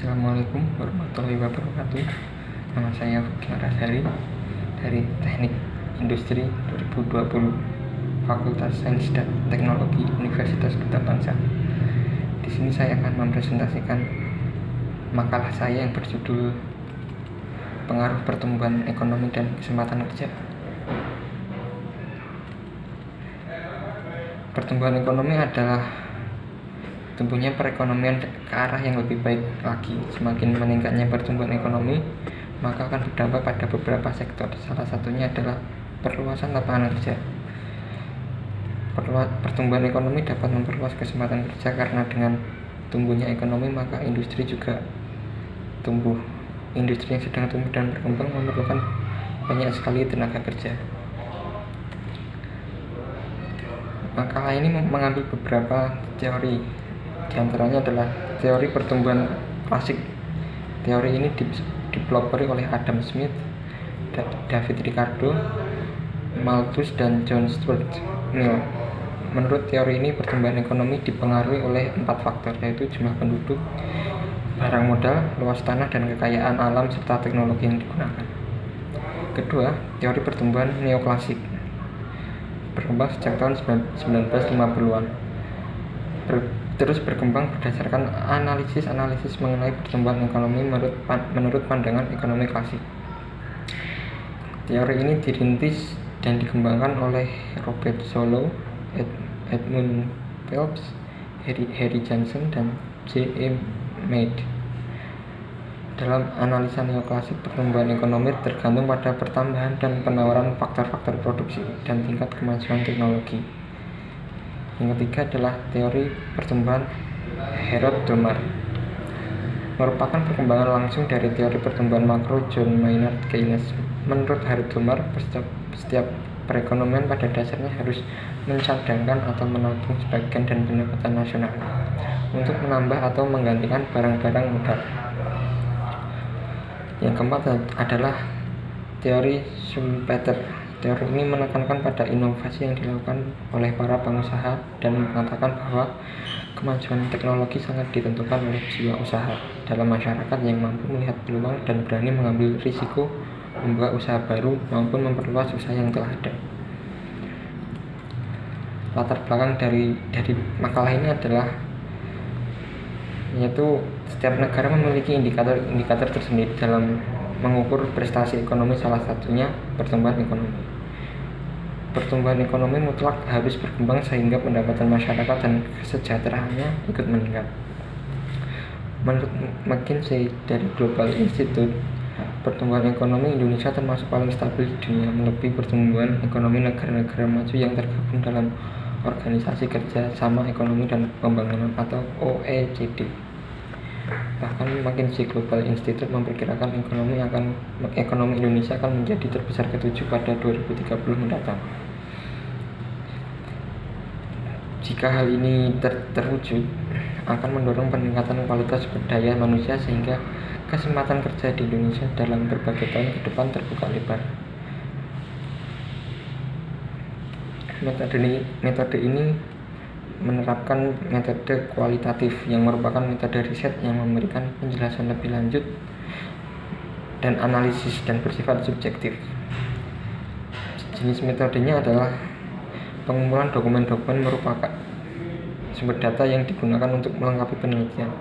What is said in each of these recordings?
Assalamualaikum warahmatullahi wabarakatuh. Nama saya Fakih Rasari dari Teknik Industri 2020, Fakultas Sains dan Teknologi Universitas Duta Bangsa. Di sini saya akan mempresentasikan makalah saya yang berjudul Pengaruh Pertumbuhan Ekonomi dan Kesempatan Kerja. Pertumbuhan ekonomi adalah tumbuhnya perekonomian ke arah yang lebih baik lagi. Semakin meningkatnya pertumbuhan ekonomi, maka akan berdampak pada beberapa sektor. Salah satunya adalah perluasan lapangan kerja. Pertumbuhan ekonomi dapat memperluas kesempatan kerja karena dengan tumbuhnya ekonomi, maka industri juga tumbuh. Industri yang sedang tumbuh dan berkembang memerlukan banyak sekali tenaga kerja. Makalah ini mengambil beberapa teori. Di antaranya adalah teori pertumbuhan klasik. Teori ini dipelopori oleh Adam Smith, David Ricardo, Malthus, dan John Stuart Mill. Menurut teori ini, pertumbuhan ekonomi dipengaruhi oleh 4 faktor, yaitu jumlah penduduk, barang modal, luas tanah, dan kekayaan alam serta teknologi yang digunakan. Kedua, teori pertumbuhan neoklasik berkembang sejak tahun 1950-an. Terus berkembang berdasarkan analisis mengenai pertumbuhan ekonomi menurut pandangan ekonomi klasik. Teori ini dirintis dan dikembangkan oleh Robert Solow, Edmund Phelps, Harry Johnson, dan J.E. Mead. Dalam analisa neoklasik, pertumbuhan ekonomi tergantung pada pertambahan dan penawaran faktor-faktor produksi dan tingkat kemajuan teknologi. Yang ketiga adalah teori pertumbuhan Harold Domar, merupakan perkembangan langsung dari teori pertumbuhan makro John Maynard Keynes. Menurut Harold Domar, setiap perekonomian pada dasarnya harus mencadangkan atau menabung sebagian dan pendapatan nasional untuk menambah atau menggantikan barang-barang modal. Yang keempat adalah teori Schumpeter. Teori ini menekankan pada inovasi yang dilakukan oleh para pengusaha dan mengatakan bahwa kemajuan teknologi sangat ditentukan oleh jiwa usaha dalam masyarakat yang mampu melihat peluang dan berani mengambil risiko membuka usaha baru maupun memperluas usaha yang telah ada. Latar belakang dari makalah ini adalah yaitu setiap negara memiliki indikator tersendiri dalam mengukur prestasi ekonomi, salah satunya pertumbuhan ekonomi. Pertumbuhan ekonomi mutlak harus berkembang sehingga pendapatan masyarakat dan kesejahteraannya ikut meningkat. Menurut McKinsey dari Global Institute, pertumbuhan ekonomi Indonesia termasuk paling stabil di dunia, melebihi pertumbuhan ekonomi negara-negara maju yang tergabung dalam Organisasi Kerja Sama Ekonomi dan Pembangunan atau OECD. Bahkan McKinsey Global Institute memperkirakan ekonomi Indonesia akan menjadi terbesar ke-7 pada 2030 mendatang. Jika hal ini terwujud, akan mendorong peningkatan kualitas sumber daya manusia sehingga kesempatan kerja di Indonesia dalam berbagai tahun ke depan terbuka lebar. Metode ini menerapkan metode kualitatif yang merupakan metode riset yang memberikan penjelasan lebih lanjut dan analisis dan bersifat subjektif. Jenis metodenya adalah pengumpulan dokumen-dokumen merupakan sumber data yang digunakan untuk melengkapi penelitian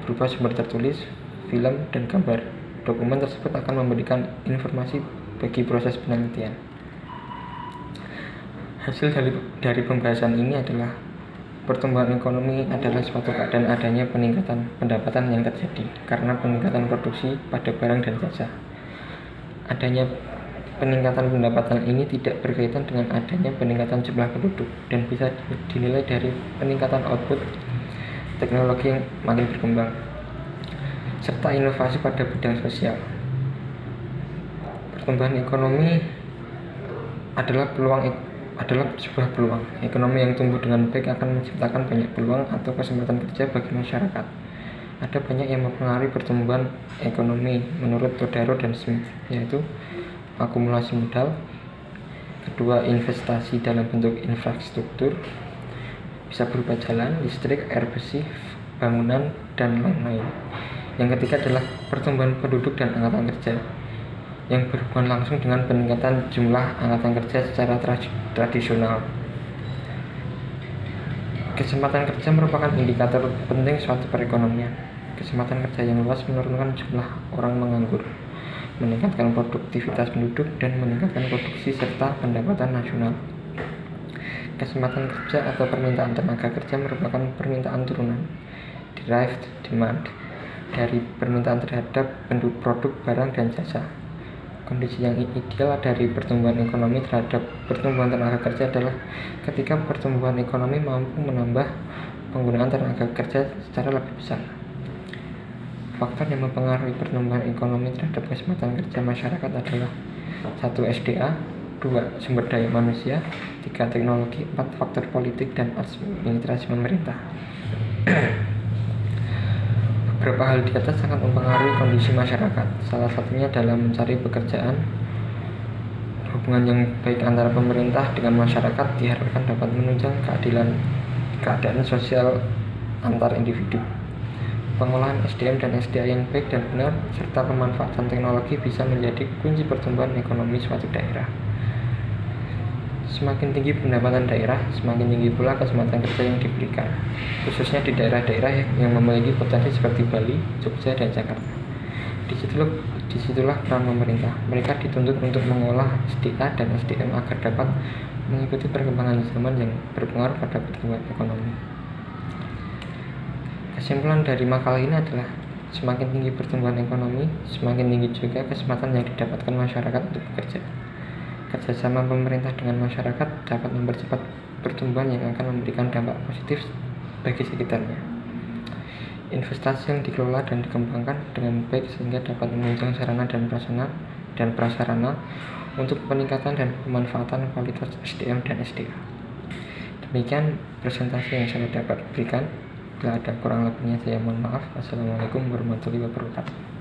berupa sumber tertulis, film, dan gambar. Dokumen tersebut akan memberikan informasi bagi proses penelitian. Hasil dari pembahasan ini adalah pertumbuhan ekonomi adalah suatu keadaan adanya peningkatan pendapatan yang terjadi karena peningkatan produksi pada barang dan jasa. Adanya peningkatan pendapatan ini tidak berkaitan dengan adanya peningkatan jumlah penduduk dan bisa dinilai dari peningkatan output teknologi yang makin berkembang serta inovasi pada bidang sosial. Pertumbuhan ekonomi adalah sebuah peluang. Ekonomi yang tumbuh dengan baik akan menciptakan banyak peluang atau kesempatan kerja bagi masyarakat. Ada banyak yang mempengaruhi pertumbuhan ekonomi menurut Todaro dan Smith, yaitu akumulasi modal, kedua investasi dalam bentuk infrastruktur, bisa berupa jalan, listrik, air bersih, bangunan, dan lain-lain. Yang ketiga adalah pertumbuhan penduduk dan angkatan kerja, yang berhubungan langsung dengan peningkatan jumlah angkatan kerja secara tradisional. Kesempatan kerja merupakan indikator penting suatu perekonomian. Kesempatan kerja yang luas menurunkan jumlah orang menganggur, meningkatkan produktivitas penduduk, dan meningkatkan produksi serta pendapatan nasional. Kesempatan kerja atau permintaan tenaga kerja merupakan permintaan turunan, derived demand, dari permintaan terhadap produk, barang, dan jasa. Kondisi yang ideal dari pertumbuhan ekonomi terhadap pertumbuhan tenaga kerja adalah ketika pertumbuhan ekonomi mampu menambah penggunaan tenaga kerja secara lebih besar. Faktor yang mempengaruhi pertumbuhan ekonomi terhadap kesempatan kerja masyarakat adalah 1. SDA, 2. Sumber daya manusia, 3. Teknologi, 4. Faktor politik dan administrasi pemerintah. Beberapa hal di atas sangat mempengaruhi kondisi masyarakat. Salah satunya dalam mencari pekerjaan. Hubungan yang baik antara pemerintah dengan masyarakat diharapkan dapat menunjang keadaan sosial antar individu. Pengolahan SDM dan SDA yang baik dan benar, serta pemanfaatan teknologi bisa menjadi kunci pertumbuhan ekonomi suatu daerah. Semakin tinggi pendapatan daerah, semakin tinggi pula kesempatan kerja yang diberikan, khususnya di daerah-daerah yang memiliki potensi seperti Bali, Jogja, dan Jakarta. Disitulah peran pemerintah. Mereka dituntut untuk mengolah SDA dan SDM agar dapat mengikuti perkembangan zaman yang berpengaruh pada pertumbuhan ekonomi. Kesimpulan dari makalah ini adalah semakin tinggi pertumbuhan ekonomi, semakin tinggi juga kesempatan yang didapatkan masyarakat untuk bekerja. Kerjasama pemerintah dengan masyarakat dapat mempercepat pertumbuhan yang akan memberikan dampak positif bagi sekitarnya. Investasi yang dikelola dan dikembangkan dengan baik sehingga dapat menunjang sarana dan prasarana untuk peningkatan dan pemanfaatan kualitas SDM dan SDA. Demikian presentasi yang saya dapat berikan. Bila ada kurang lebihnya saya mohon maaf. Assalamualaikum warahmatullahi wabarakatuh.